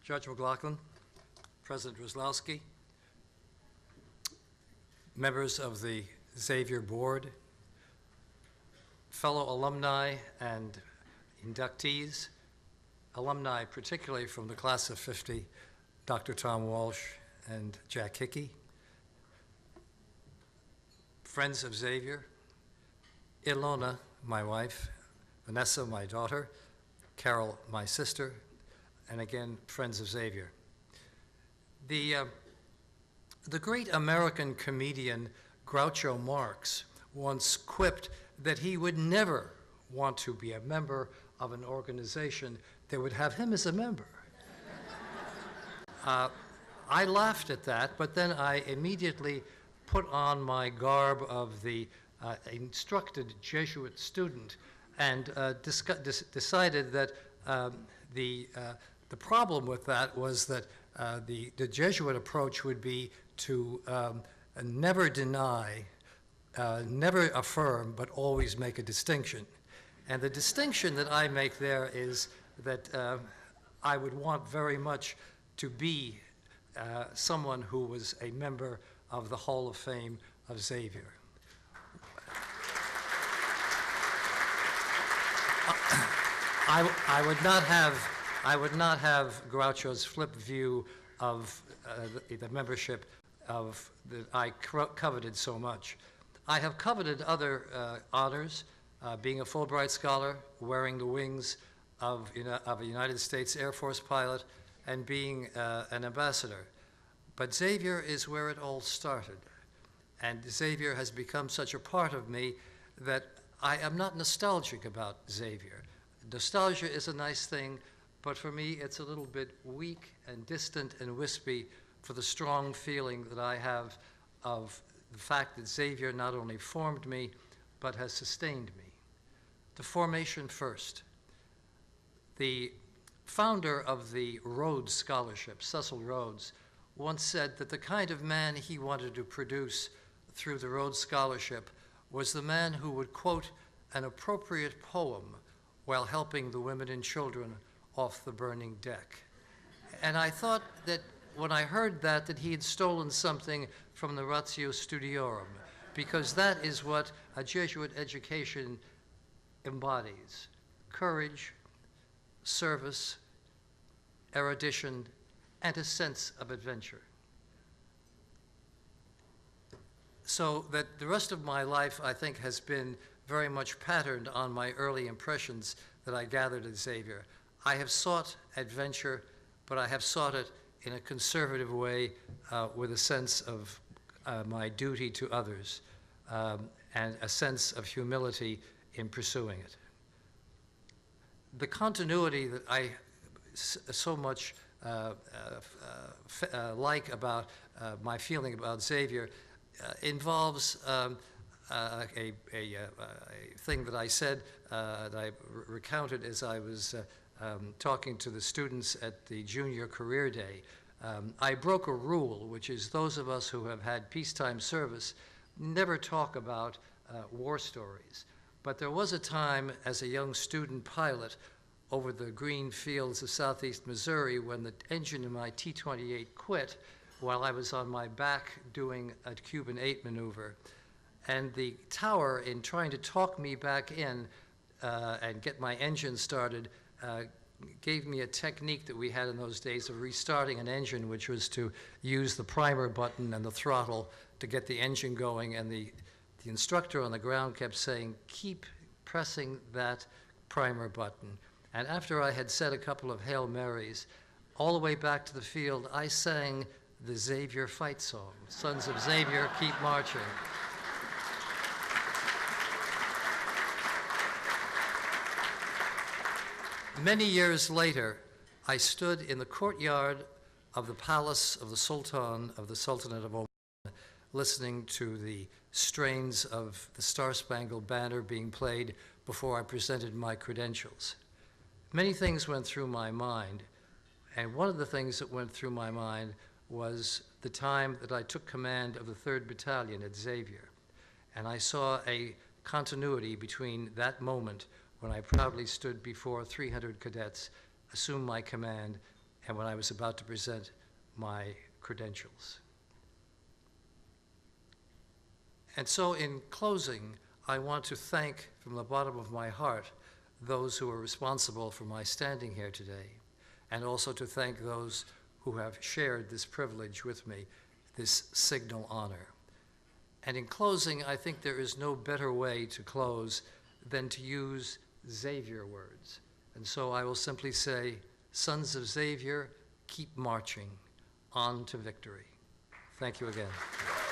Judge McLaughlin, President Roslowski, members of the Xavier Board, fellow alumni and inductees, alumni particularly from the class of '50, Dr. Tom Walsh and Jack Hickey, friends of Xavier, Ilona, my wife, Vanessa, my daughter, Carol, my sister, and again, friends of Xavier. The great American comedian Groucho Marx once quipped that he would never want to be a member of an organization that would have him as a member. I laughed at that, but then I immediately put on my garb of the instructed Jesuit student and decided that the problem with that was that the Jesuit approach would be to never deny, never affirm, but always make a distinction. And the distinction that I make there is that I would want very much to be someone who was a member of the Hall of Fame of Xavier. I would not have Groucho's flip view of the membership of that I coveted so much. I have coveted other honors, being a Fulbright Scholar, wearing the wings of a United States Air Force pilot, and being an ambassador. But Xavier is where it all started. And Xavier has become such a part of me that I am not nostalgic about Xavier. Nostalgia is a nice thing, but for me it's a little bit weak and distant and wispy for the strong feeling that I have of the fact that Xavier not only formed me, but has sustained me. The formation first. The founder of the Rhodes Scholarship, Cecil Rhodes, once said that the kind of man he wanted to produce through the Rhodes Scholarship was the man who would quote an appropriate poem while helping the women and children off the burning deck. And I thought that when I heard that he had stolen something from the Ratio Studiorum, because that is what a Jesuit education embodies: courage, service, erudition, and a sense of adventure. So that the rest of my life, I think, has been very much patterned on my early impressions that I gathered at Xavier. I have sought adventure, but I have sought it in a conservative way with a sense of my duty to others and a sense of humility in pursuing it. The continuity that I so much like about my feeling about Xavier involves a thing that I said, that I recounted as I was talking to the students at the junior career day. I broke a rule, which is those of us who have had peacetime service never talk about war stories. But there was a time as a young student pilot over the green fields of southeast Missouri when the engine in my T-28 quit while I was on my back doing a Cuban 8 maneuver. And the tower, in trying to talk me back in and get my engine started, gave me a technique that we had in those days of restarting an engine, which was to use the primer button and the throttle to get the engine going. And the instructor on the ground kept saying, "Keep pressing that primer button." And after I had said a couple of Hail Marys, all the way back to the field, I sang the Xavier fight song, "Sons of Xavier, Keep Marching." Many years later, I stood in the courtyard of the palace of the Sultan of the Sultanate of Oman, listening to the strains of the Star-Spangled Banner being played before I presented my credentials. Many things went through my mind, and one of the things that went through my mind was the time that I took command of the 3rd Battalion at Xavier. And I saw a continuity between that moment when I proudly stood before 300 cadets, assumed my command, and when I was about to present my credentials. And so in closing, I want to thank from the bottom of my heart those who are responsible for my standing here today, and also to thank those who have shared this privilege with me, this signal honor. And in closing, I think there is no better way to close than to use Xavier words. And so I will simply say, sons of Xavier, keep marching on to victory. Thank you again.